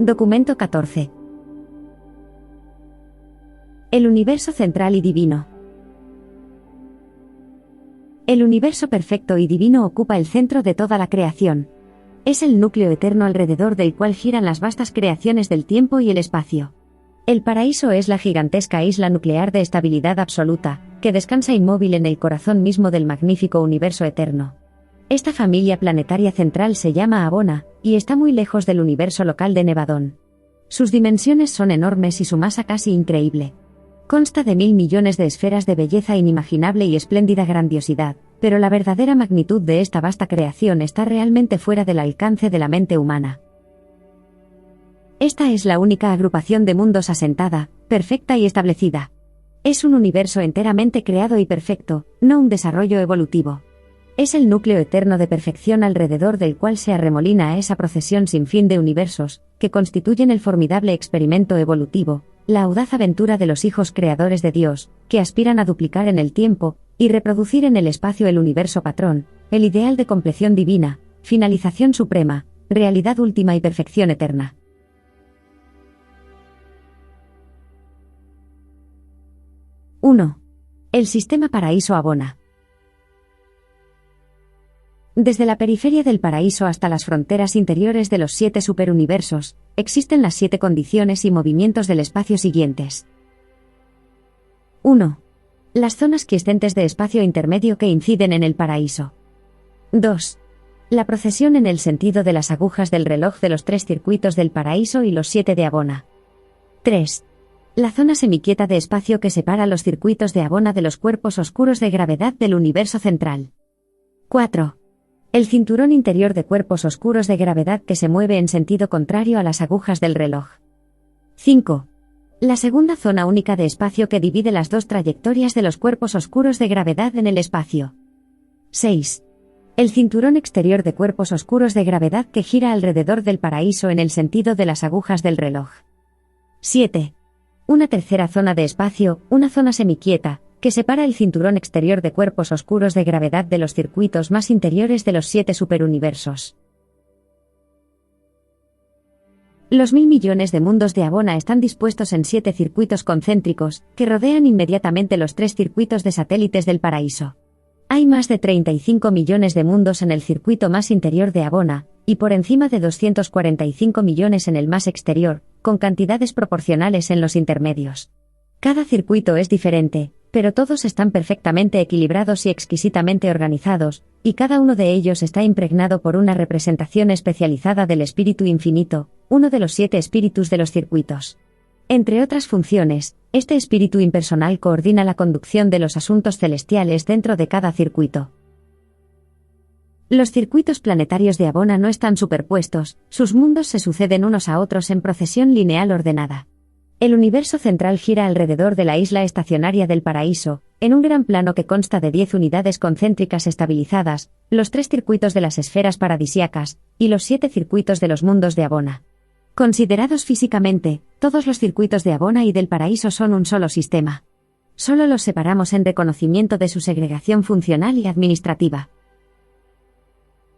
Documento 14. El universo central y divino. El universo perfecto y divino ocupa el centro de toda la creación. Es el núcleo eterno alrededor del cual giran las vastas creaciones del tiempo y el espacio. El paraíso es la gigantesca isla nuclear de estabilidad absoluta, que descansa inmóvil en el corazón mismo del magnífico universo eterno. Esta familia planetaria central se llama Abona, y está muy lejos del universo local de Nevadón. Sus dimensiones son enormes y su masa casi increíble. Consta de 1000 millones de esferas de belleza inimaginable y espléndida grandiosidad, pero la verdadera magnitud de esta vasta creación está realmente fuera del alcance de la mente humana. Esta es la única agrupación de mundos asentada, perfecta y establecida. Es un universo enteramente creado y perfecto, no un desarrollo evolutivo. Es el núcleo eterno de perfección alrededor del cual se arremolina esa procesión sin fin de universos, que constituyen el formidable experimento evolutivo, la audaz aventura de los hijos creadores de Dios, que aspiran a duplicar en el tiempo, y reproducir en el espacio el universo patrón, el ideal de compleción divina, finalización suprema, realidad última y perfección eterna. ¡1! El sistema paraíso Abona. Desde la periferia del paraíso hasta las fronteras interiores de los 7 superuniversos, existen las 7 condiciones y movimientos del espacio siguientes. 1. Las zonas quiescentes de espacio intermedio que inciden en el paraíso. 2. La procesión en el sentido de las agujas del reloj de los 3 circuitos del paraíso y los 7 de Abona. 3. La zona semiquieta de espacio que separa los circuitos de Abona de los cuerpos oscuros de gravedad del universo central. 4. El cinturón interior de cuerpos oscuros de gravedad que se mueve en sentido contrario a las agujas del reloj. 5. La segunda zona única de espacio que divide las 2 trayectorias de los cuerpos oscuros de gravedad en el espacio. 6. El cinturón exterior de cuerpos oscuros de gravedad que gira alrededor del paraíso en el sentido de las agujas del reloj. 7. Una tercera zona de espacio, una zona semiquieta, que separa el cinturón exterior de cuerpos oscuros de gravedad de los circuitos más interiores de los 7 superuniversos. Los 1000 millones de mundos de Abona están dispuestos en 7 circuitos concéntricos, que rodean inmediatamente los 3 circuitos de satélites del paraíso. Hay más de 35 millones de mundos en el circuito más interior de Abona, y por encima de 245 millones en el más exterior, con cantidades proporcionales en los intermedios. Cada circuito es diferente, pero todos están perfectamente equilibrados y exquisitamente organizados, y cada uno de ellos está impregnado por una representación especializada del Espíritu Infinito, uno de los 7 espíritus de los circuitos. Entre otras funciones, este espíritu impersonal coordina la conducción de los asuntos celestiales dentro de cada circuito. Los circuitos planetarios de Abona no están superpuestos, sus mundos se suceden unos a otros en procesión lineal ordenada. El universo central gira alrededor de la isla estacionaria del paraíso, en un gran plano que consta de 10 unidades concéntricas estabilizadas, los 3 circuitos de las esferas paradisíacas, y los 7 circuitos de los mundos de Abona. Considerados físicamente, todos los circuitos de Abona y del paraíso son un solo sistema. Solo los separamos en reconocimiento de su segregación funcional y administrativa.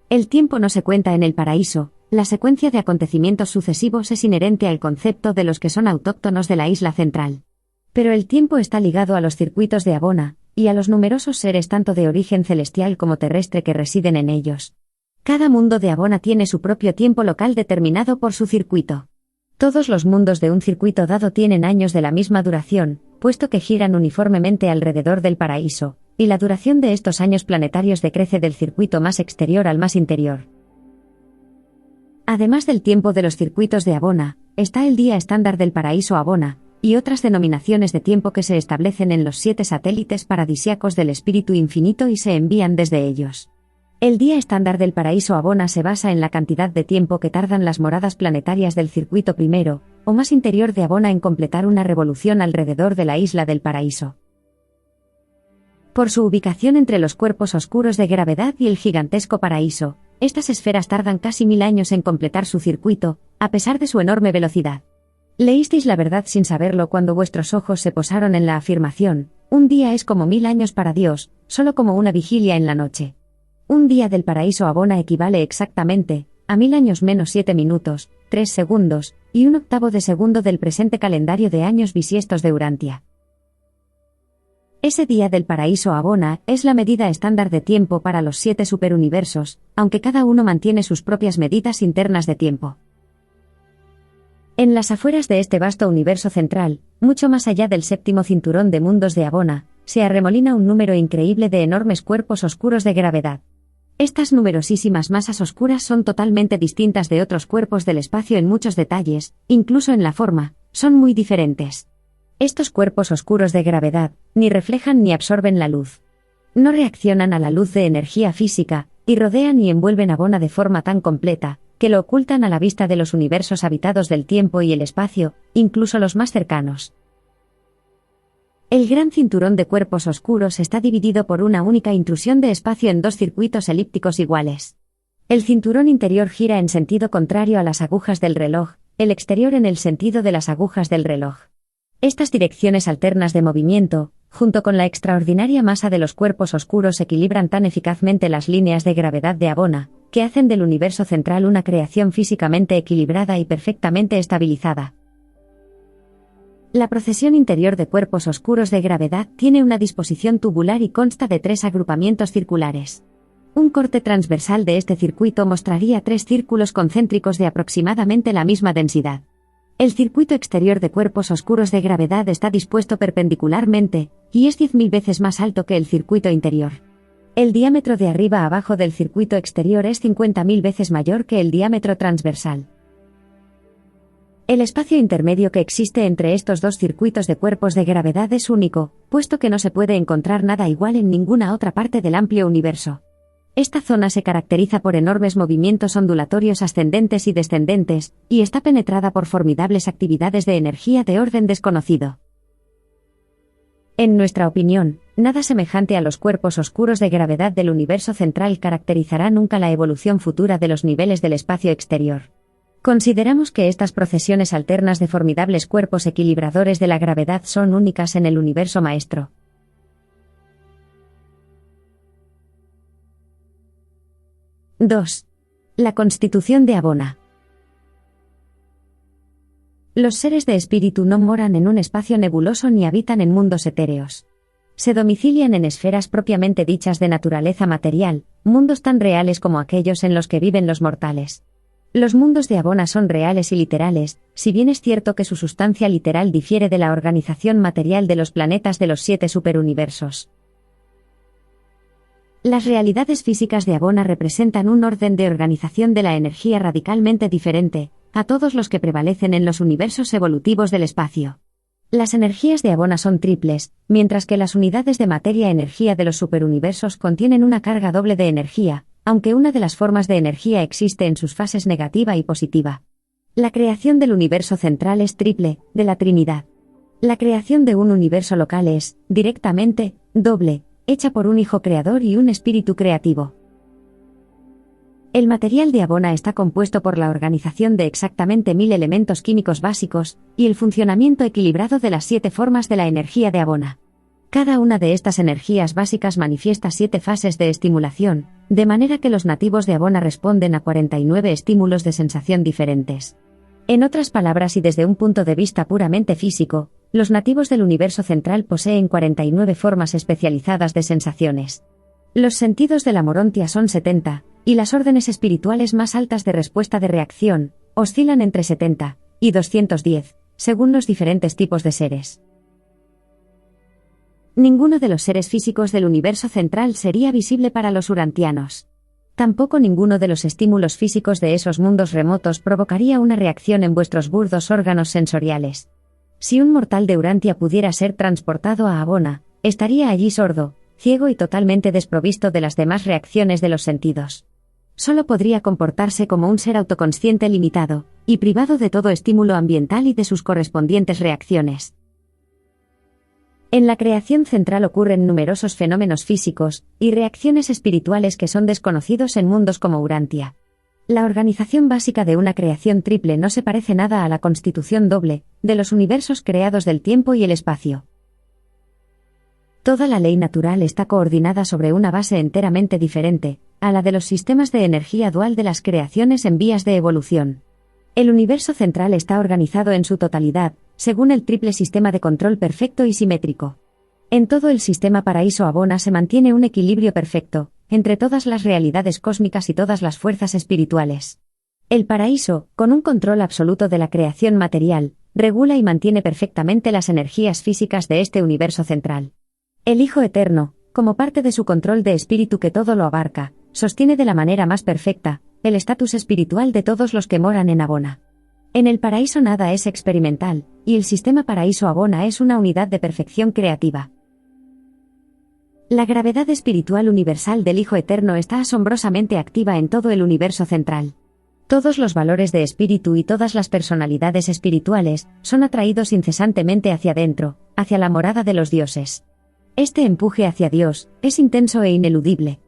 El tiempo no se cuenta en el paraíso. La secuencia de acontecimientos sucesivos es inherente al concepto de los que son autóctonos de la isla central. Pero el tiempo está ligado a los circuitos de Abona, y a los numerosos seres tanto de origen celestial como terrestre que residen en ellos. Cada mundo de Abona tiene su propio tiempo local determinado por su circuito. Todos los mundos de un circuito dado tienen años de la misma duración, puesto que giran uniformemente alrededor del paraíso, y la duración de estos años planetarios decrece del circuito más exterior al más interior. Además del tiempo de los circuitos de Abona, está el día estándar del paraíso Abona, y otras denominaciones de tiempo que se establecen en los 7 satélites paradisíacos del Espíritu Infinito y se envían desde ellos. El día estándar del paraíso Abona se basa en la cantidad de tiempo que tardan las moradas planetarias del circuito primero, o más interior de Abona en completar una revolución alrededor de la isla del paraíso. Por su ubicación entre los cuerpos oscuros de gravedad y el gigantesco paraíso, estas esferas tardan casi 1000 años en completar su circuito, a pesar de su enorme velocidad. Leísteis la verdad sin saberlo cuando vuestros ojos se posaron en la afirmación: un día es como 1000 años para Dios, solo como una vigilia en la noche. Un día del paraíso Abona equivale exactamente a 1000 años menos 7 minutos, 3 segundos, y 1/8 de segundo del presente calendario de años bisiestos de Urantia. Ese día del paraíso Abona es la medida estándar de tiempo para los 7 superuniversos, aunque cada uno mantiene sus propias medidas internas de tiempo. En las afueras de este vasto universo central, mucho más allá del séptimo cinturón de mundos de Abona, se arremolina un número increíble de enormes cuerpos oscuros de gravedad. Estas numerosísimas masas oscuras son totalmente distintas de otros cuerpos del espacio en muchos detalles, incluso en la forma, son muy diferentes. Estos cuerpos oscuros de gravedad, ni reflejan ni absorben la luz. No reaccionan a la luz de energía física, y rodean y envuelven Abona de forma tan completa, que lo ocultan a la vista de los universos habitados del tiempo y el espacio, incluso los más cercanos. El gran cinturón de cuerpos oscuros está dividido por una única intrusión de espacio en 2 circuitos elípticos iguales. El cinturón interior gira en sentido contrario a las agujas del reloj, el exterior en el sentido de las agujas del reloj. Estas direcciones alternas de movimiento, junto con la extraordinaria masa de los cuerpos oscuros, equilibran tan eficazmente las líneas de gravedad de Abona, que hacen del universo central una creación físicamente equilibrada y perfectamente estabilizada. La procesión interior de cuerpos oscuros de gravedad tiene una disposición tubular y consta de 3 agrupamientos circulares. Un corte transversal de este circuito mostraría 3 círculos concéntricos de aproximadamente la misma densidad. El circuito exterior de cuerpos oscuros de gravedad está dispuesto perpendicularmente, y es 10.000 veces más alto que el circuito interior. El diámetro de arriba a abajo del circuito exterior es 50.000 veces mayor que el diámetro transversal. El espacio intermedio que existe entre estos 2 circuitos de cuerpos de gravedad es único, puesto que no se puede encontrar nada igual en ninguna otra parte del amplio universo. Esta zona se caracteriza por enormes movimientos ondulatorios ascendentes y descendentes, y está penetrada por formidables actividades de energía de orden desconocido. En nuestra opinión, nada semejante a los cuerpos oscuros de gravedad del universo central caracterizará nunca la evolución futura de los niveles del espacio exterior. Consideramos que estas procesiones alternas de formidables cuerpos equilibradores de la gravedad son únicas en el universo maestro. (2) La constitución de Abona. Los seres de espíritu no moran en un espacio nebuloso ni habitan en mundos etéreos. Se domicilian en esferas propiamente dichas de naturaleza material, mundos tan reales como aquellos en los que viven los mortales. Los mundos de Abona son reales y literales, si bien es cierto que su sustancia literal difiere de la organización material de los planetas de los 7 superuniversos. Las realidades físicas de Abona representan un orden de organización de la energía radicalmente diferente a todos los que prevalecen en los universos evolutivos del espacio. Las energías de Abona son triples, mientras que las unidades de materia-energía de los superuniversos contienen una carga doble de energía, aunque una de las formas de energía existe en sus fases negativa y positiva. La creación del universo central es triple, de la Trinidad. La creación de un universo local es, directamente, doble, hecha por un Hijo Creador y un Espíritu Creativo. El material de Abona está compuesto por la organización de exactamente 1000 elementos químicos básicos, y el funcionamiento equilibrado de las 7 formas de la energía de Abona. Cada una de estas energías básicas manifiesta 7 fases de estimulación, de manera que los nativos de Abona responden a 49 estímulos de sensación diferentes. En otras palabras y desde un punto de vista puramente físico, los nativos del universo central poseen 49 formas especializadas de sensaciones. Los sentidos de la Morontia son 70, y las órdenes espirituales más altas de respuesta de reacción oscilan entre 70 y 210, según los diferentes tipos de seres. Ninguno de los seres físicos del universo central sería visible para los urantianos. Tampoco ninguno de los estímulos físicos de esos mundos remotos provocaría una reacción en vuestros burdos órganos sensoriales. Si un mortal de Urantia pudiera ser transportado a Abona, estaría allí sordo, ciego y totalmente desprovisto de las demás reacciones de los sentidos. Solo podría comportarse como un ser autoconsciente limitado, y privado de todo estímulo ambiental y de sus correspondientes reacciones. En la creación central ocurren numerosos fenómenos físicos y reacciones espirituales que son desconocidos en mundos como Urantia. La organización básica de una creación triple no se parece nada a la constitución doble de los universos creados del tiempo y el espacio. Toda la ley natural está coordinada sobre una base enteramente diferente, a la de los sistemas de energía dual de las creaciones en vías de evolución. El universo central está organizado en su totalidad, según el triple sistema de control perfecto y simétrico. En todo el sistema Paraíso Abona se mantiene un equilibrio perfecto, entre todas las realidades cósmicas y todas las fuerzas espirituales. El paraíso, con un control absoluto de la creación material, regula y mantiene perfectamente las energías físicas de este universo central. El Hijo Eterno, como parte de su control de espíritu que todo lo abarca, sostiene de la manera más perfecta el estatus espiritual de todos los que moran en Abona. En el paraíso nada es experimental, y el sistema Paraíso Abona es una unidad de perfección creativa. La gravedad espiritual universal del Hijo Eterno está asombrosamente activa en todo el universo central. Todos los valores de espíritu y todas las personalidades espirituales son atraídos incesantemente hacia adentro, hacia la morada de los dioses. Este empuje hacia Dios es intenso e ineludible.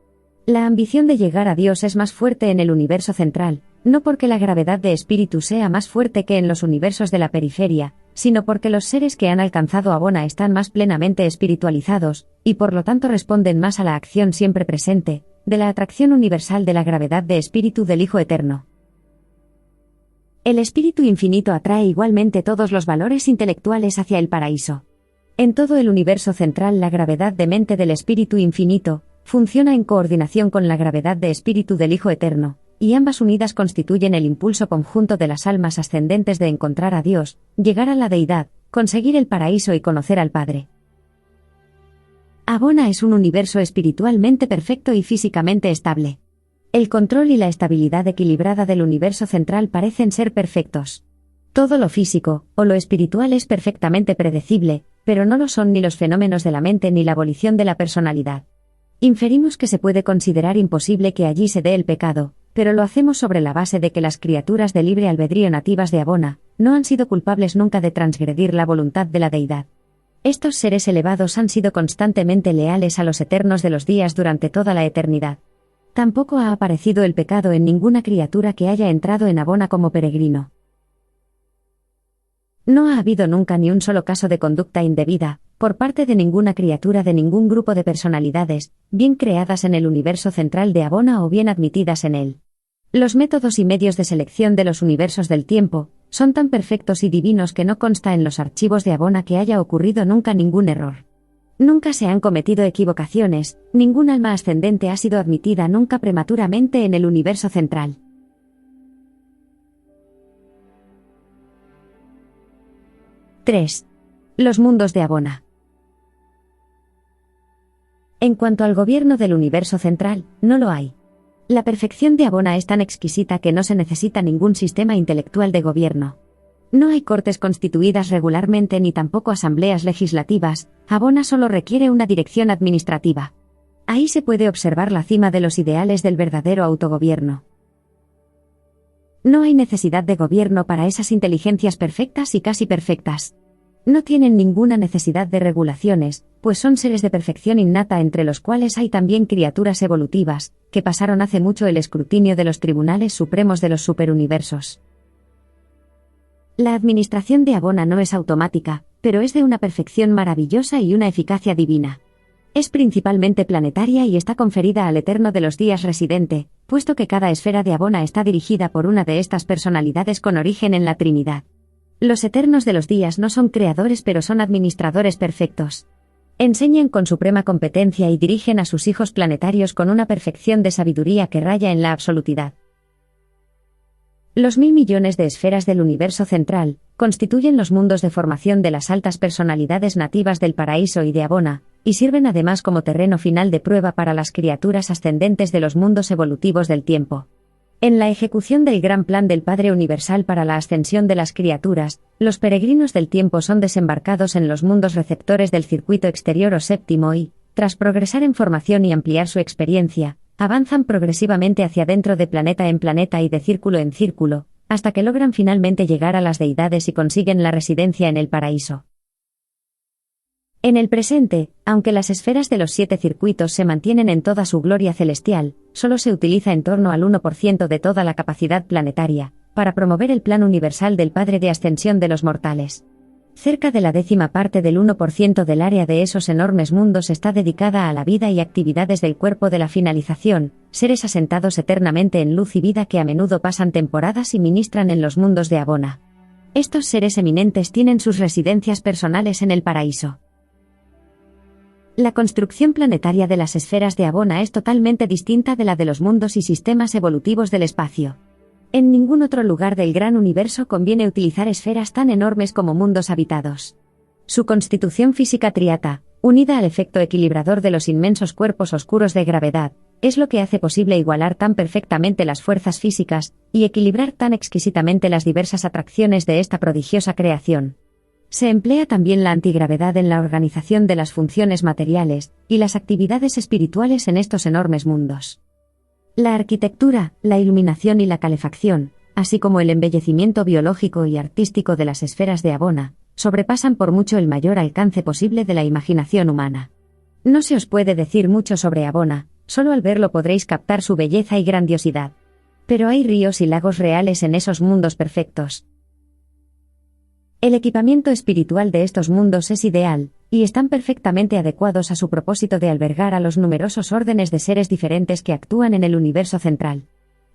La ambición de llegar a Dios es más fuerte en el universo central, no porque la gravedad de espíritu sea más fuerte que en los universos de la periferia, sino porque los seres que han alcanzado Abona están más plenamente espiritualizados, y por lo tanto responden más a la acción siempre presente, de la atracción universal de la gravedad de espíritu del Hijo Eterno. El Espíritu Infinito atrae igualmente todos los valores intelectuales hacia el paraíso. En todo el universo central la gravedad de mente del Espíritu Infinito funciona en coordinación con la gravedad de espíritu del Hijo Eterno, y ambas unidas constituyen el impulso conjunto de las almas ascendentes de encontrar a Dios, llegar a la deidad, conseguir el paraíso y conocer al Padre. Abona es un universo espiritualmente perfecto y físicamente estable. El control y la estabilidad equilibrada del universo central parecen ser perfectos. Todo lo físico, o lo espiritual es perfectamente predecible, pero no lo son ni los fenómenos de la mente ni la abolición de la personalidad. Inferimos que se puede considerar imposible que allí se dé el pecado, pero lo hacemos sobre la base de que las criaturas de libre albedrío nativas de Abona no han sido culpables nunca de transgredir la voluntad de la deidad. Estos seres elevados han sido constantemente leales a los eternos de los días durante toda la eternidad. Tampoco ha aparecido el pecado en ninguna criatura que haya entrado en Abona como peregrino. No ha habido nunca ni un solo caso de conducta indebida, por parte de ninguna criatura de ningún grupo de personalidades, bien creadas en el universo central de Abona o bien admitidas en él. Los métodos y medios de selección de los universos del tiempo son tan perfectos y divinos que no consta en los archivos de Abona que haya ocurrido nunca ningún error. Nunca se han cometido equivocaciones, ningún alma ascendente ha sido admitida nunca prematuramente en el universo central. ¡3! Los mundos de Abona. En cuanto al gobierno del universo central, no lo hay. La perfección de Abona es tan exquisita que no se necesita ningún sistema intelectual de gobierno. No hay cortes constituidas regularmente ni tampoco asambleas legislativas, Abona solo requiere una dirección administrativa. Ahí se puede observar la cima de los ideales del verdadero autogobierno. No hay necesidad de gobierno para esas inteligencias perfectas y casi perfectas. No tienen ninguna necesidad de regulaciones, pues son seres de perfección innata entre los cuales hay también criaturas evolutivas, que pasaron hace mucho el escrutinio de los tribunales supremos de los superuniversos. La administración de Abona no es automática, pero es de una perfección maravillosa y una eficacia divina. Es principalmente planetaria y está conferida al Eterno de los Días residente, puesto que cada esfera de Abona está dirigida por una de estas personalidades con origen en la Trinidad. Los Eternos de los Días no son creadores pero son administradores perfectos. Enseñan con suprema competencia y dirigen a sus hijos planetarios con una perfección de sabiduría que raya en la absolutidad. Los 1000 millones de esferas del universo central constituyen los mundos de formación de las altas personalidades nativas del paraíso y de Abona, y sirven además como terreno final de prueba para las criaturas ascendentes de los mundos evolutivos del tiempo. En la ejecución del gran plan del Padre Universal para la ascensión de las criaturas, los peregrinos del tiempo son desembarcados en los mundos receptores del circuito exterior o séptimo y, tras progresar en formación y ampliar su experiencia, avanzan progresivamente hacia dentro de planeta en planeta y de círculo en círculo, hasta que logran finalmente llegar a las deidades y consiguen la residencia en el paraíso. En el presente, aunque las esferas de los 7 circuitos se mantienen en toda su gloria celestial, solo se utiliza en torno al 1% de toda la capacidad planetaria, para promover el plan universal del Padre de ascensión de los mortales. Cerca de la 10% del 1% del área de esos enormes mundos está dedicada a la vida y actividades del cuerpo de la finalización, seres asentados eternamente en luz y vida que a menudo pasan temporadas y ministran en los mundos de Abona. Estos seres eminentes tienen sus residencias personales en el paraíso. La construcción planetaria de las esferas de Abona es totalmente distinta de la de los mundos y sistemas evolutivos del espacio. En ningún otro lugar del gran universo conviene utilizar esferas tan enormes como mundos habitados. Su constitución física triata, unida al efecto equilibrador de los inmensos cuerpos oscuros de gravedad, es lo que hace posible igualar tan perfectamente las fuerzas físicas y equilibrar tan exquisitamente las diversas atracciones de esta prodigiosa creación. Se emplea también la antigravedad en la organización de las funciones materiales y las actividades espirituales en estos enormes mundos. La arquitectura, la iluminación y la calefacción, así como el embellecimiento biológico y artístico de las esferas de Abona, sobrepasan por mucho el mayor alcance posible de la imaginación humana. No se os puede decir mucho sobre Abona, solo al verlo podréis captar su belleza y grandiosidad. Pero hay ríos y lagos reales en esos mundos perfectos. El equipamiento espiritual de estos mundos es ideal, y están perfectamente adecuados a su propósito de albergar a los numerosos órdenes de seres diferentes que actúan en el universo central.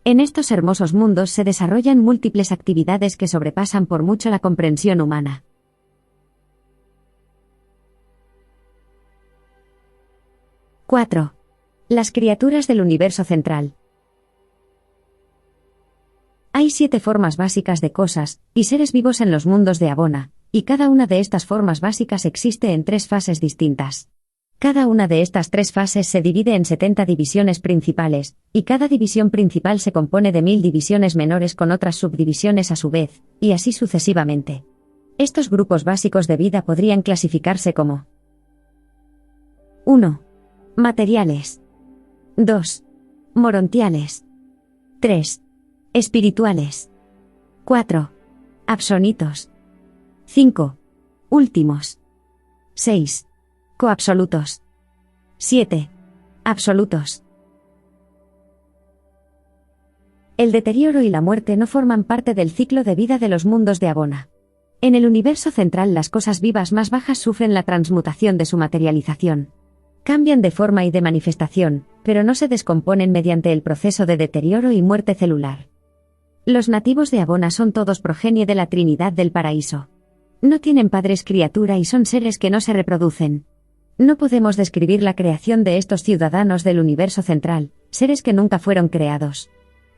En estos hermosos mundos se desarrollan múltiples actividades que sobrepasan por mucho la comprensión humana. 4. Las criaturas del universo central. Hay 7 formas básicas de cosas y seres vivos en los mundos de Abona, y cada una de estas formas básicas existe en 3 fases distintas. Cada una de estas 3 fases se divide en 70 divisiones principales, y cada división principal se compone de 1000 divisiones menores con otras subdivisiones a su vez, y así sucesivamente. Estos grupos básicos de vida podrían clasificarse como 1. Materiales. 2. Morontiales. 3. Espirituales. 4. Absonitos. 5. Últimos. 6. Coabsolutos. 7. Absolutos. El deterioro y la muerte no forman parte del ciclo de vida de los mundos de Abona. En el universo central las cosas vivas más bajas sufren la transmutación de su materialización. Cambian de forma y de manifestación, pero no se descomponen mediante el proceso de deterioro y muerte celular. Los nativos de Abona son todos progenie de la Trinidad del Paraíso. No tienen padres criatura y son seres que no se reproducen. No podemos describir la creación de estos ciudadanos del universo central, seres que nunca fueron creados.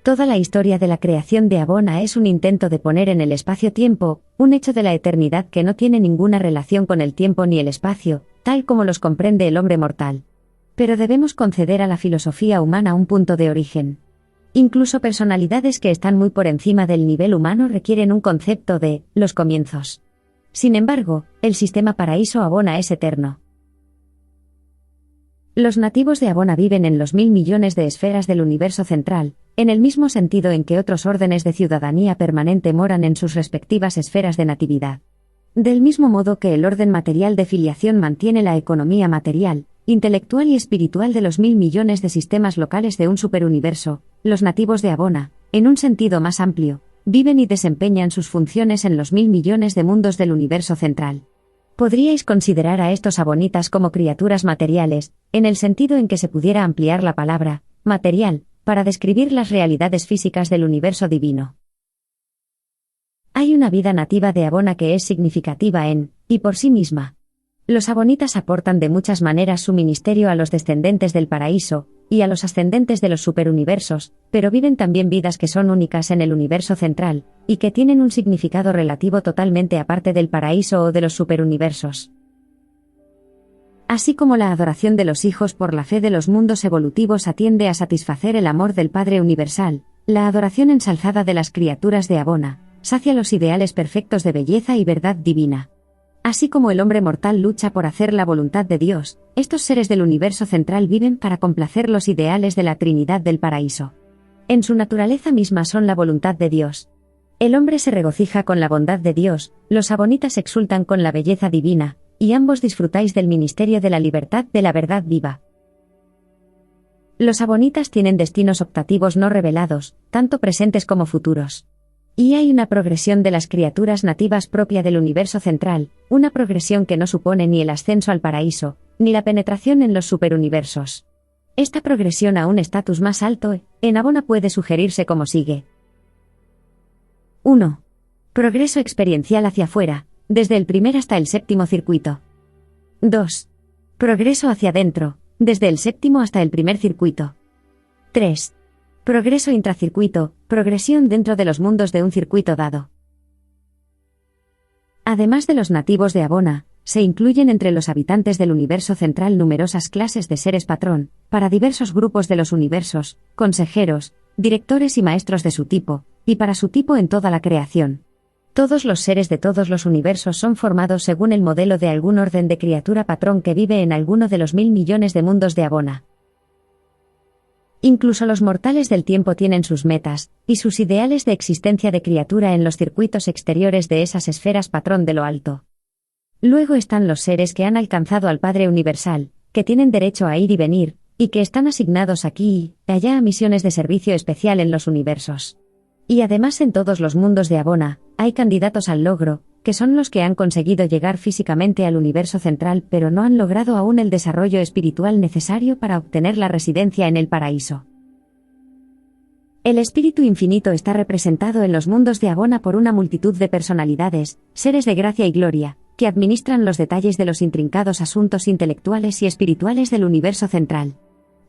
Toda la historia de la creación de Abona es un intento de poner en el espacio-tiempo, un hecho de la eternidad que no tiene ninguna relación con el tiempo ni el espacio, tal como los comprende el hombre mortal. Pero debemos conceder a la filosofía humana un punto de origen. Incluso personalidades que están muy por encima del nivel humano requieren un concepto de los comienzos. Sin embargo, el sistema paraíso Abona es eterno. Los nativos de Abona viven en los 1000 millones de esferas del universo central, en el mismo sentido en que otros órdenes de ciudadanía permanente moran en sus respectivas esferas de natividad. Del mismo modo que el orden material de filiación mantiene la economía material, intelectual y espiritual de los 1000 millones de sistemas locales de un superuniverso, los nativos de Abona, en un sentido más amplio, viven y desempeñan sus funciones en los 1000 millones de mundos del universo central. Podríais considerar a estos abonitas como criaturas materiales, en el sentido en que se pudiera ampliar la palabra material para describir las realidades físicas del universo divino. Hay una vida nativa de Abona que es significativa en y por sí misma. Los abonitas aportan de muchas maneras su ministerio a los descendentes del paraíso y a los ascendentes de los superuniversos, pero viven también vidas que son únicas en el universo central y que tienen un significado relativo totalmente aparte del paraíso o de los superuniversos. Así como la adoración de los hijos por la fe de los mundos evolutivos atiende a satisfacer el amor del Padre Universal, la adoración ensalzada de las criaturas de Abona sacia los ideales perfectos de belleza y verdad divina. Así como el hombre mortal lucha por hacer la voluntad de Dios, estos seres del universo central viven para complacer los ideales de la Trinidad del Paraíso. En su naturaleza misma son la voluntad de Dios. El hombre se regocija con la bondad de Dios, los abonitas exultan con la belleza divina, y ambos disfrutáis del ministerio de la libertad de la verdad viva. Los abonitas tienen destinos optativos no revelados, tanto presentes como futuros. Y hay una progresión de las criaturas nativas propia del universo central, una progresión que no supone ni el ascenso al paraíso, ni la penetración en los superuniversos. Esta progresión a un estatus más alto, en Abona puede sugerirse como sigue. 1. Progreso experiencial hacia afuera, desde el primer hasta el séptimo circuito. 2. Progreso hacia adentro, desde el séptimo hasta el primer circuito. 3. Progreso intracircuito, progresión dentro de los mundos de un circuito dado. Además de los nativos de Abona, se incluyen entre los habitantes del universo central numerosas clases de seres patrón, para diversos grupos de los universos, consejeros, directores y maestros de su tipo, y para su tipo en toda la creación. Todos los seres de todos los universos son formados según el modelo de algún orden de criatura patrón que vive en alguno de los 1000 millones de mundos de Abona. Incluso los mortales del tiempo tienen sus metas, y sus ideales de existencia de criatura en los circuitos exteriores de esas esferas patrón de lo alto. Luego están los seres que han alcanzado al Padre Universal, que tienen derecho a ir y venir, y que están asignados aquí y allá a misiones de servicio especial en los universos. Y además en todos los mundos de Abona, hay candidatos al logro, que son los que han conseguido llegar físicamente al universo central pero no han logrado aún el desarrollo espiritual necesario para obtener la residencia en el paraíso. El espíritu infinito está representado en los mundos de Abona por una multitud de personalidades, seres de gracia y gloria, que administran los detalles de los intrincados asuntos intelectuales y espirituales del universo central.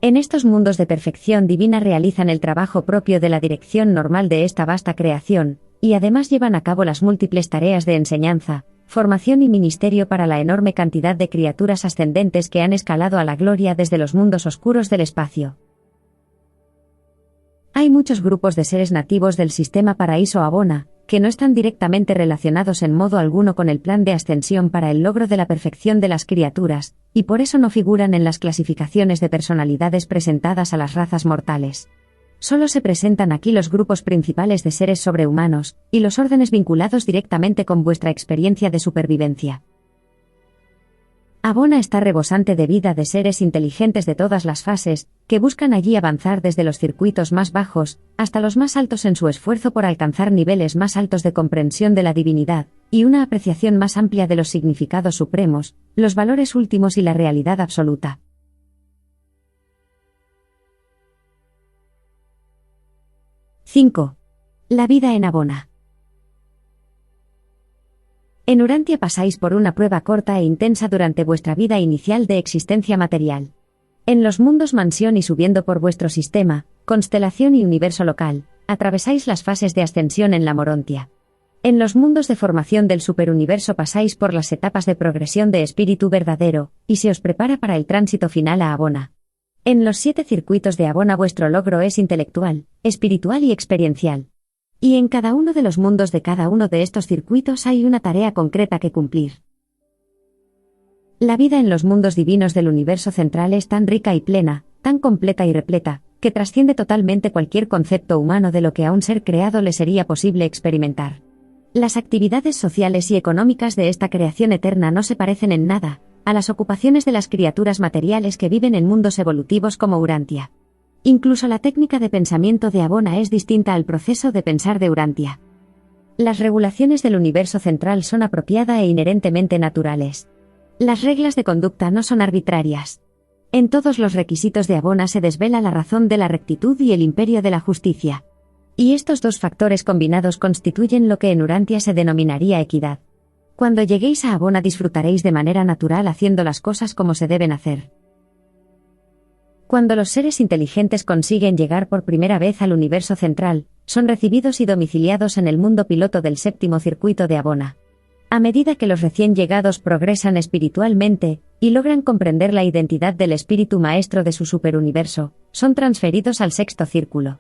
En estos mundos de perfección divina realizan el trabajo propio de la dirección normal de esta vasta creación, y además llevan a cabo las múltiples tareas de enseñanza, formación y ministerio para la enorme cantidad de criaturas ascendentes que han escalado a la gloria desde los mundos oscuros del espacio. Hay muchos grupos de seres nativos del sistema Paraíso Abona, que no están directamente relacionados en modo alguno con el plan de ascensión para el logro de la perfección de las criaturas, y por eso no figuran en las clasificaciones de personalidades presentadas a las razas mortales. Solo se presentan aquí los grupos principales de seres sobrehumanos, y los órdenes vinculados directamente con vuestra experiencia de supervivencia. Abona está rebosante de vida de seres inteligentes de todas las fases, que buscan allí avanzar desde los circuitos más bajos, hasta los más altos en su esfuerzo por alcanzar niveles más altos de comprensión de la divinidad, y una apreciación más amplia de los significados supremos, los valores últimos y la realidad absoluta. La vida en Abona. En Urantia pasáis por una prueba corta e intensa durante vuestra vida inicial de existencia material. En los mundos mansión y subiendo por vuestro sistema, constelación y universo local, atravesáis las fases de ascensión en la Morontia. En los mundos de formación del superuniverso pasáis por las etapas de progresión de espíritu verdadero, y se os prepara para el tránsito final a Abona. En los 7 circuitos de Abona vuestro logro es intelectual, espiritual y experiencial. Y en cada uno de los mundos de cada uno de estos circuitos hay una tarea concreta que cumplir. La vida en los mundos divinos del universo central es tan rica y plena, tan completa y repleta, que trasciende totalmente cualquier concepto humano de lo que a un ser creado le sería posible experimentar. Las actividades sociales y económicas de esta creación eterna no se parecen en nada a las ocupaciones de las criaturas materiales que viven en mundos evolutivos como Urantia. Incluso la técnica de pensamiento de Abona es distinta al proceso de pensar de Urantia. Las regulaciones del universo central son apropiadas e inherentemente naturales. Las reglas de conducta no son arbitrarias. En todos los requisitos de Abona se desvela la razón de la rectitud y el imperio de la justicia. Y estos dos factores combinados constituyen lo que en Urantia se denominaría equidad. Cuando lleguéis a Abona disfrutaréis de manera natural haciendo las cosas como se deben hacer. Cuando los seres inteligentes consiguen llegar por primera vez al universo central, son recibidos y domiciliados en el mundo piloto del 7º circuito de Abona. A medida que los recién llegados progresan espiritualmente, y logran comprender la identidad del espíritu maestro de su superuniverso, son transferidos al 6º círculo.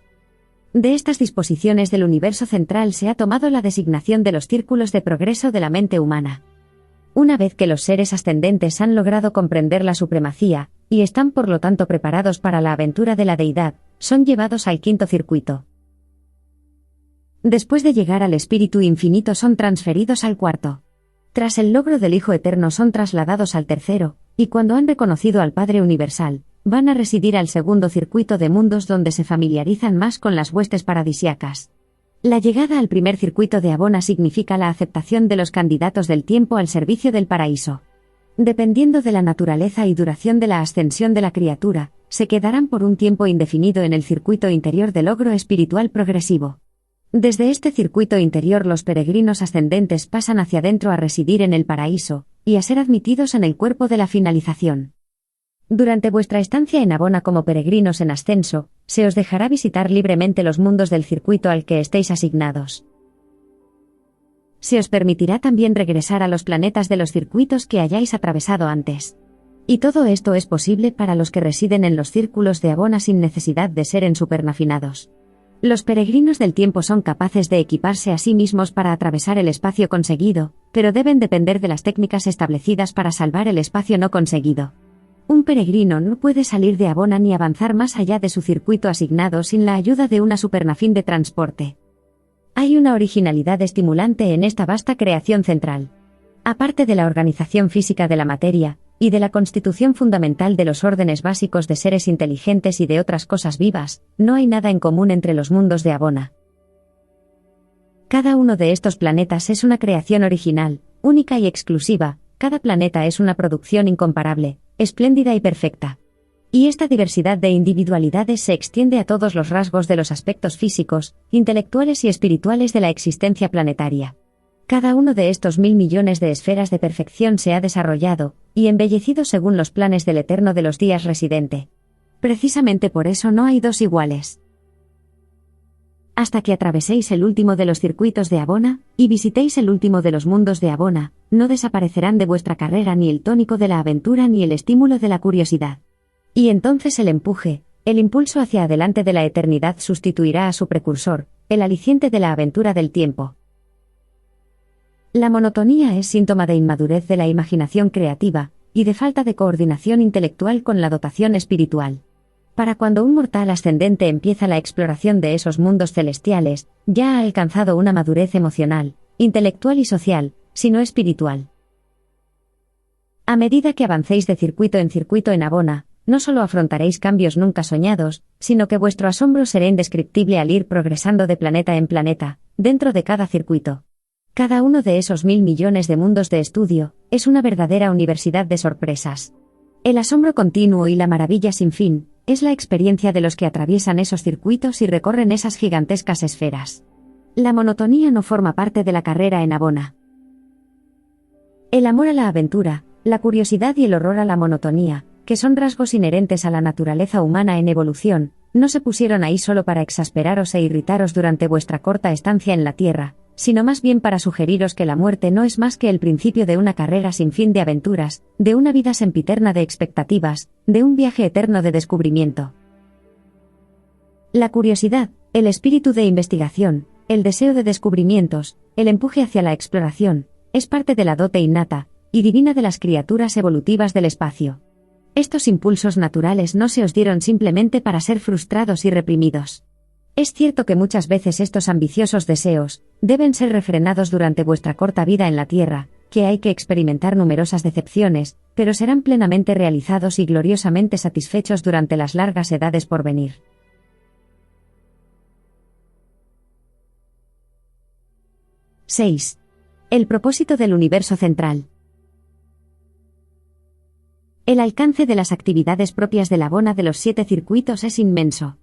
De estas disposiciones del universo central se ha tomado la designación de los círculos de progreso de la mente humana. Una vez que los seres ascendentes han logrado comprender la supremacía, y están por lo tanto preparados para la aventura de la deidad, son llevados al 5º circuito. Después de llegar al espíritu infinito son transferidos al 4º. Tras el logro del Hijo Eterno son trasladados al 3º, y cuando han reconocido al Padre Universal, van a residir al 2º circuito de mundos donde se familiarizan más con las huestes paradisiacas. La llegada al primer circuito de Abona significa la aceptación de los candidatos del tiempo al servicio del paraíso. Dependiendo de la naturaleza y duración de la ascensión de la criatura, se quedarán por un tiempo indefinido en el circuito interior de logro espiritual progresivo. Desde este circuito interior los peregrinos ascendentes pasan hacia adentro a residir en el paraíso, y a ser admitidos en el cuerpo de la finalización. Durante vuestra estancia en Abona como peregrinos en ascenso, se os dejará visitar libremente los mundos del circuito al que estéis asignados. Se os permitirá también regresar a los planetas de los circuitos que hayáis atravesado antes. Y todo esto es posible para los que residen en los círculos de Abona sin necesidad de ser en supernafinados. Los peregrinos del tiempo son capaces de equiparse a sí mismos para atravesar el espacio conseguido, pero deben depender de las técnicas establecidas para salvar el espacio no conseguido. Un peregrino no puede salir de Abona ni avanzar más allá de su circuito asignado sin la ayuda de una supernafín de transporte. Hay una originalidad estimulante en esta vasta creación central. Aparte de la organización física de la materia, y de la constitución fundamental de los órdenes básicos de seres inteligentes y de otras cosas vivas, no hay nada en común entre los mundos de Abona. Cada uno de estos planetas es una creación original, única y exclusiva, cada planeta es una producción incomparable, espléndida y perfecta. Y esta diversidad de individualidades se extiende a todos los rasgos de los aspectos físicos, intelectuales y espirituales de la existencia planetaria. Cada uno de estos 1.000 millones de esferas de perfección se ha desarrollado, y embellecido según los planes del Eterno de los días residente. Precisamente por eso no hay dos iguales. Hasta que atraveséis el último de los circuitos de Abona, y visitéis el último de los mundos de Abona, no desaparecerán de vuestra carrera ni el tónico de la aventura ni el estímulo de la curiosidad. Y entonces el empuje, el impulso hacia adelante de la eternidad sustituirá a su precursor, el aliciente de la aventura del tiempo. La monotonía es síntoma de inmadurez de la imaginación creativa, y de falta de coordinación intelectual con la dotación espiritual. Para cuando un mortal ascendente empieza la exploración de esos mundos celestiales, ya ha alcanzado una madurez emocional, intelectual y social, si no espiritual. A medida que avancéis de circuito en Abona, no solo afrontaréis cambios nunca soñados, sino que vuestro asombro será indescriptible al ir progresando de planeta en planeta, dentro de cada circuito. Cada uno de esos 1.000 millones de mundos de estudio, es una verdadera universidad de sorpresas. El asombro continuo y la maravilla sin fin, es la experiencia de los que atraviesan esos circuitos y recorren esas gigantescas esferas. La monotonía no forma parte de la carrera en Abona. El amor a la aventura, la curiosidad y el horror a la monotonía, que son rasgos inherentes a la naturaleza humana en evolución, no se pusieron ahí solo para exasperaros e irritaros durante vuestra corta estancia en la Tierra, sino más bien para sugeriros que la muerte no es más que el principio de una carrera sin fin de aventuras, de una vida sempiterna de expectativas, de un viaje eterno de descubrimiento. La curiosidad, el espíritu de investigación, el deseo de descubrimientos, el empuje hacia la exploración, es parte de la dote innata y divina de las criaturas evolutivas del espacio. Estos impulsos naturales no se os dieron simplemente para ser frustrados y reprimidos. Es cierto que muchas veces estos ambiciosos deseos deben ser refrenados durante vuestra corta vida en la Tierra, que hay que experimentar numerosas decepciones, pero serán plenamente realizados y gloriosamente satisfechos durante las largas edades por venir. ¡6! El propósito del universo central. El alcance de las actividades propias de la Abona de los 7 circuitos es inmenso.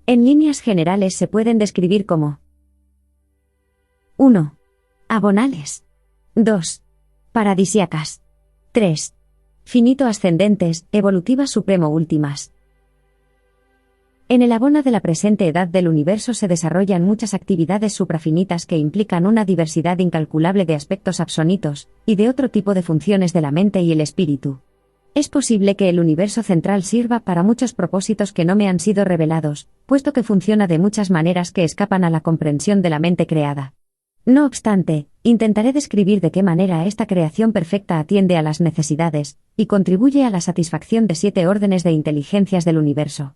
En líneas generales se pueden describir como 1. Abonales. 2. Paradisíacas. 3. Finito ascendentes, evolutivas supremo últimas. En el Abona de la presente edad del universo se desarrollan muchas actividades suprafinitas que implican una diversidad incalculable de aspectos absonitos, y de otro tipo de funciones de la mente y el espíritu. Es posible que el universo central sirva para muchos propósitos que no me han sido revelados, puesto que funciona de muchas maneras que escapan a la comprensión de la mente creada. No obstante, intentaré describir de qué manera esta creación perfecta atiende a las necesidades, y contribuye a la satisfacción de 7 órdenes de inteligencias del universo.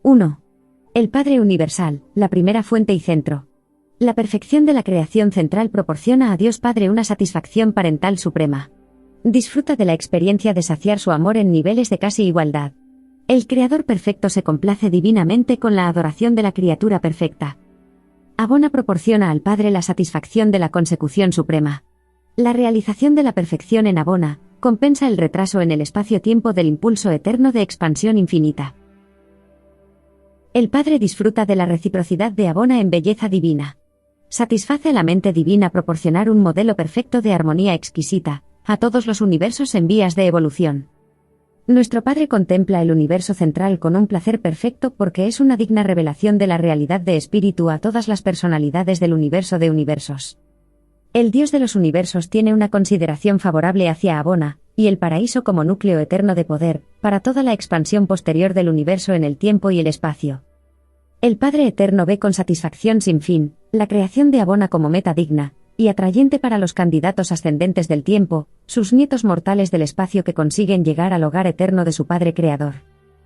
1. El Padre Universal, la primera fuente y centro. La perfección de la creación central proporciona a Dios Padre una satisfacción parental suprema. Disfruta de la experiencia de saciar su amor en niveles de casi igualdad. El Creador perfecto se complace divinamente con la adoración de la criatura perfecta. Abona proporciona al Padre la satisfacción de la consecución suprema. La realización de la perfección en Abona compensa el retraso en el espacio-tiempo del impulso eterno de expansión infinita. El Padre disfruta de la reciprocidad de Abona en belleza divina. Satisface a la mente divina proporcionar un modelo perfecto de armonía exquisita a todos los universos en vías de evolución. Nuestro Padre contempla el universo central con un placer perfecto porque es una digna revelación de la realidad de espíritu a todas las personalidades del universo de universos. El Dios de los universos tiene una consideración favorable hacia Abona, y el paraíso como núcleo eterno de poder, para toda la expansión posterior del universo en el tiempo y el espacio. El Padre Eterno ve con satisfacción sin fin, la creación de Abona como meta digna, y atrayente para los candidatos ascendentes del tiempo, sus nietos mortales del espacio que consiguen llegar al hogar eterno de su Padre Creador.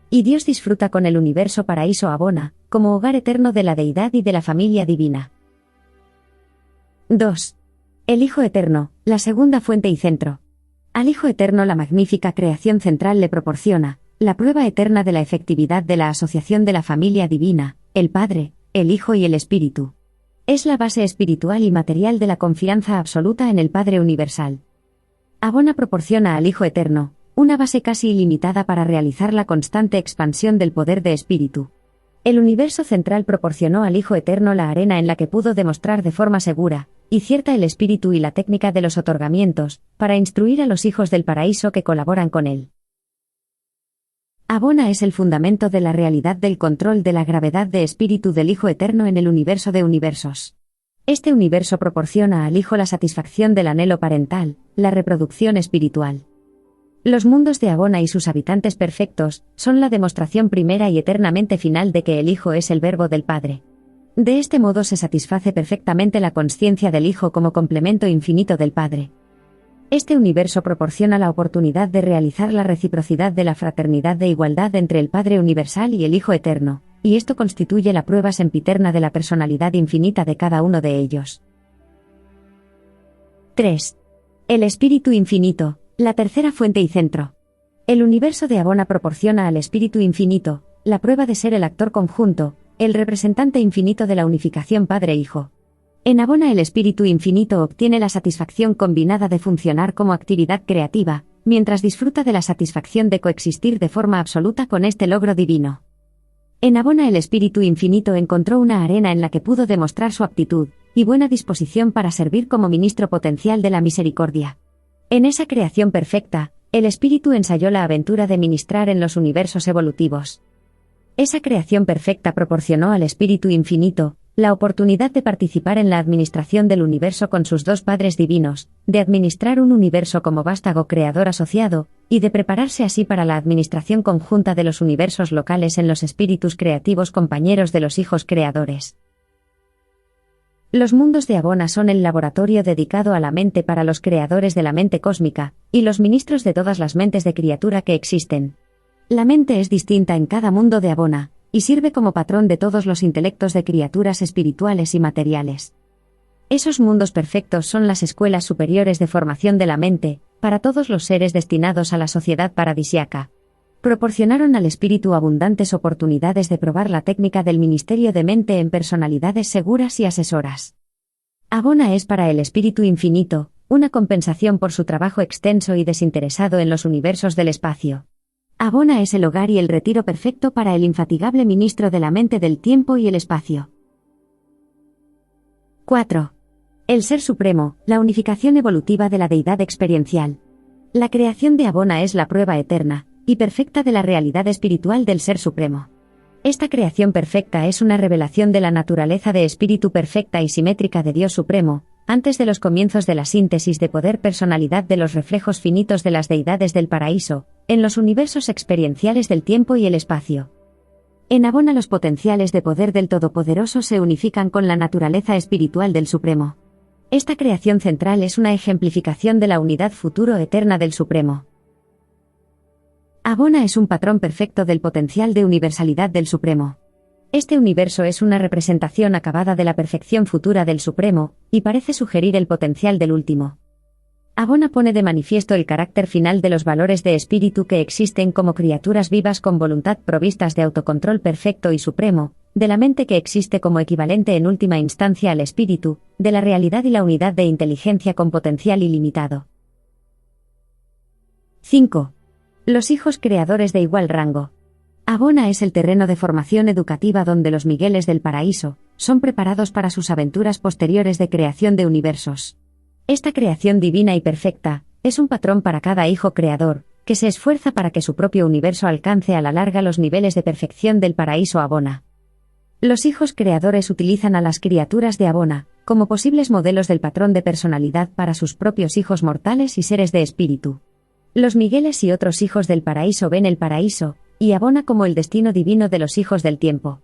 Y Dios disfruta con el universo paraíso Abona, como hogar eterno de la deidad y de la familia divina. 2. El Hijo Eterno, la segunda fuente y centro. Al Hijo Eterno la magnífica creación central le proporciona la prueba eterna de la efectividad de la asociación de la familia divina, el Padre, el Hijo y el Espíritu. Es la base espiritual y material de la confianza absoluta en el Padre Universal. Abona proporciona al Hijo Eterno una base casi ilimitada para realizar la constante expansión del poder de espíritu. El universo central proporcionó al Hijo Eterno la arena en la que pudo demostrar de forma segura y cierta el espíritu y la técnica de los otorgamientos, para instruir a los hijos del paraíso que colaboran con él. Abona es el fundamento de la realidad del control de la gravedad de espíritu del Hijo Eterno en el universo de universos. Este universo proporciona al Hijo la satisfacción del anhelo parental, la reproducción espiritual. Los mundos de Abona y sus habitantes perfectos son la demostración primera y eternamente final de que el Hijo es el Verbo del Padre. De este modo se satisface perfectamente la consciencia del Hijo como complemento infinito del Padre. Este universo proporciona la oportunidad de realizar la reciprocidad de la fraternidad de igualdad entre el Padre Universal y el Hijo Eterno, y esto constituye la prueba sempiterna de la personalidad infinita de cada uno de ellos. 3. El Espíritu Infinito, la tercera fuente y centro. El universo de Abona proporciona al Espíritu Infinito la prueba de ser el actor conjunto, el representante infinito de la unificación Padre-Hijo. En Abona el Espíritu Infinito obtiene la satisfacción combinada de funcionar como actividad creativa, mientras disfruta de la satisfacción de coexistir de forma absoluta con este logro divino. En Abona el Espíritu Infinito encontró una arena en la que pudo demostrar su aptitud y buena disposición para servir como ministro potencial de la misericordia. En esa creación perfecta, el Espíritu ensayó la aventura de ministrar en los universos evolutivos. Esa creación perfecta proporcionó al Espíritu Infinito la oportunidad de participar en la administración del universo con sus dos padres divinos, de administrar un universo como vástago creador asociado, y de prepararse así para la administración conjunta de los universos locales en los espíritus creativos compañeros de los hijos creadores. Los mundos de Abona son el laboratorio dedicado a la mente para los creadores de la mente cósmica, y los ministros de todas las mentes de criatura que existen. La mente es distinta en cada mundo de Abona, y sirve como patrón de todos los intelectos de criaturas espirituales y materiales. Esos mundos perfectos son las escuelas superiores de formación de la mente, para todos los seres destinados a la sociedad paradisiaca. Proporcionaron al espíritu abundantes oportunidades de probar la técnica del ministerio de mente en personalidades seguras y asesoras. Abona es para el Espíritu Infinito una compensación por su trabajo extenso y desinteresado en los universos del espacio. Abona es el hogar y el retiro perfecto para el infatigable ministro de la mente del tiempo y el espacio. 4. El Ser Supremo, la unificación evolutiva de la deidad experiencial. La creación de Abona es la prueba eterna y perfecta de la realidad espiritual del Ser Supremo. Esta creación perfecta es una revelación de la naturaleza de espíritu perfecta y simétrica de Dios Supremo, antes de los comienzos de la síntesis de poder personalidad de los reflejos finitos de las deidades del paraíso, en los universos experienciales del tiempo y el espacio. En Abona los potenciales de poder del Todopoderoso se unifican con la naturaleza espiritual del Supremo. Esta creación central es una ejemplificación de la unidad futuro eterna del Supremo. Abona es un patrón perfecto del potencial de universalidad del Supremo. Este universo es una representación acabada de la perfección futura del Supremo, y parece sugerir el potencial del último. Abona pone de manifiesto el carácter final de los valores de espíritu que existen como criaturas vivas con voluntad provistas de autocontrol perfecto y supremo, de la mente que existe como equivalente en última instancia al espíritu, de la realidad y la unidad de inteligencia con potencial ilimitado. 5. Los hijos creadores de igual rango. Abona es el terreno de formación educativa donde los Migueles del paraíso son preparados para sus aventuras posteriores de creación de universos. Esta creación divina y perfecta es un patrón para cada hijo creador, que se esfuerza para que su propio universo alcance a la larga los niveles de perfección del paraíso Abona. Los hijos creadores utilizan a las criaturas de Abona como posibles modelos del patrón de personalidad para sus propios hijos mortales y seres de espíritu. Los Migueles y otros hijos del paraíso ven el paraíso y Abona como el destino divino de los hijos del tiempo.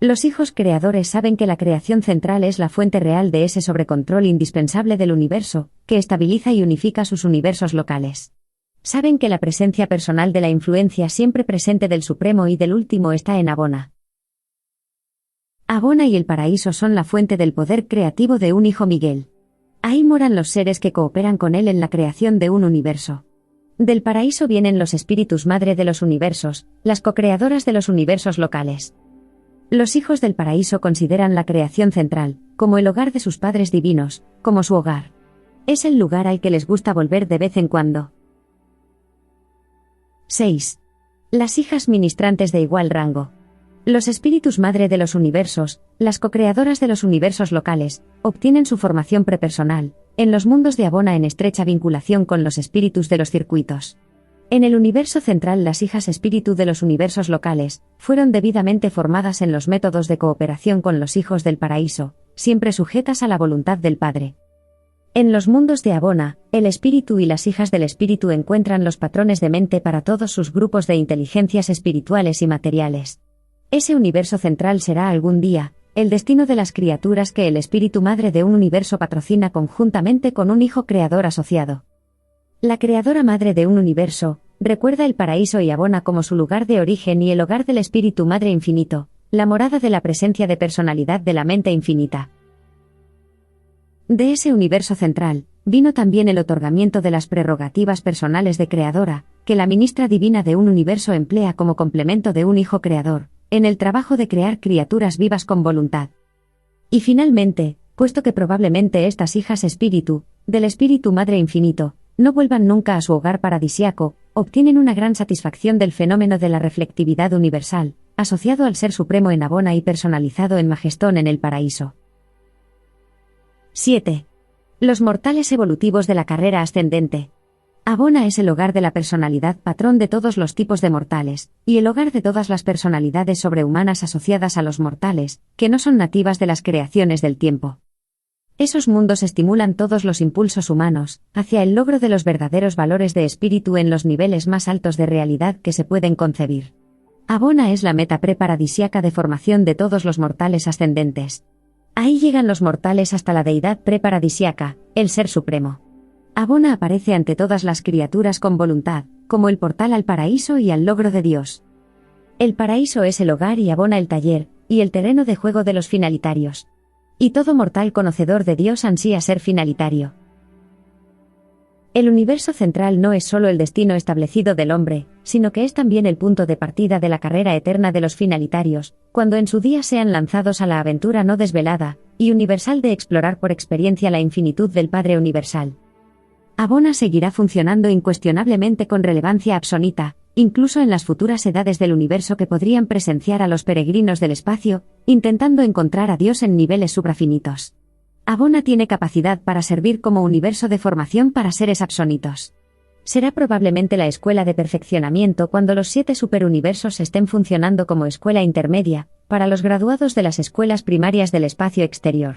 Los hijos creadores saben que la creación central es la fuente real de ese sobrecontrol indispensable del universo, que estabiliza y unifica sus universos locales. Saben que la presencia personal de la influencia siempre presente del Supremo y del Último está en Abona. Abona y el paraíso son la fuente del poder creativo de un hijo Miguel. Ahí moran los seres que cooperan con él en la creación de un universo. Del paraíso vienen los espíritus madre de los universos, las co-creadoras de los universos locales. Los hijos del paraíso consideran la creación central, como el hogar de sus padres divinos, como su hogar. Es el lugar al que les gusta volver de vez en cuando. 6. Las hijas ministrantes de igual rango. Los espíritus madre de los universos, las co-creadoras de los universos locales, obtienen su formación prepersonal en los mundos de Abona en estrecha vinculación con los espíritus de los circuitos. En el universo central las hijas espíritu de los universos locales fueron debidamente formadas en los métodos de cooperación con los hijos del paraíso, siempre sujetas a la voluntad del Padre. En los mundos de Abona, el espíritu y las hijas del espíritu encuentran los patrones de mente para todos sus grupos de inteligencias espirituales y materiales. Ese universo central será algún día el destino de las criaturas que el espíritu madre de un universo patrocina conjuntamente con un hijo creador asociado. La creadora madre de un universo recuerda el paraíso y Abona como su lugar de origen y el hogar del espíritu madre infinito, la morada de la presencia de personalidad de la mente infinita. De ese universo central vino también el otorgamiento de las prerrogativas personales de creadora, que la ministra divina de un universo emplea como complemento de un hijo creador, en el trabajo de crear criaturas vivas con voluntad. Y finalmente, puesto que probablemente estas hijas espíritu, del espíritu madre infinito, no vuelvan nunca a su hogar paradisiaco, obtienen una gran satisfacción del fenómeno de la reflectividad universal, asociado al Ser Supremo en Abona y personalizado en Majestón en el paraíso. 7. Los mortales evolutivos de la carrera ascendente. Abona es el hogar de la personalidad patrón de todos los tipos de mortales, y el hogar de todas las personalidades sobrehumanas asociadas a los mortales, que no son nativas de las creaciones del tiempo. Esos mundos estimulan todos los impulsos humanos, hacia el logro de los verdaderos valores de espíritu en los niveles más altos de realidad que se pueden concebir. Abona es la meta preparadisíaca de formación de todos los mortales ascendentes. Ahí llegan los mortales hasta la deidad preparadisíaca, el Ser Supremo. Abona aparece ante todas las criaturas con voluntad, como el portal al paraíso y al logro de Dios. El paraíso es el hogar y Abona el taller, y el terreno de juego de los finalitarios. Y todo mortal conocedor de Dios ansía ser finalitario. El universo central no es solo el destino establecido del hombre, sino que es también el punto de partida de la carrera eterna de los finalitarios, cuando en su día sean lanzados a la aventura no desvelada y universal de explorar por experiencia la infinitud del Padre Universal. Abona seguirá funcionando incuestionablemente con relevancia absonita, incluso en las futuras edades del universo que podrían presenciar a los peregrinos del espacio, intentando encontrar a Dios en niveles suprafinitos. Abona tiene capacidad para servir como universo de formación para seres absonitos. Será probablemente la escuela de perfeccionamiento cuando los 7 superuniversos estén funcionando como escuela intermedia, para los graduados de las escuelas primarias del espacio exterior.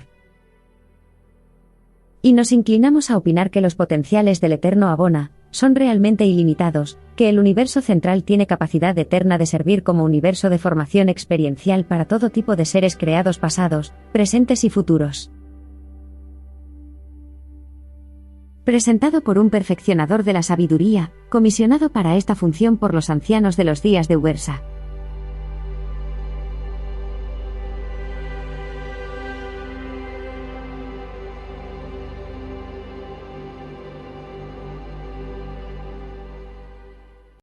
Y nos inclinamos a opinar que los potenciales del eterno Abona son realmente ilimitados, que el universo central tiene capacidad eterna de servir como universo de formación experiencial para todo tipo de seres creados pasados, presentes y futuros. Presentado por un perfeccionador de la sabiduría, comisionado para esta función por los ancianos de los días de Ubersa.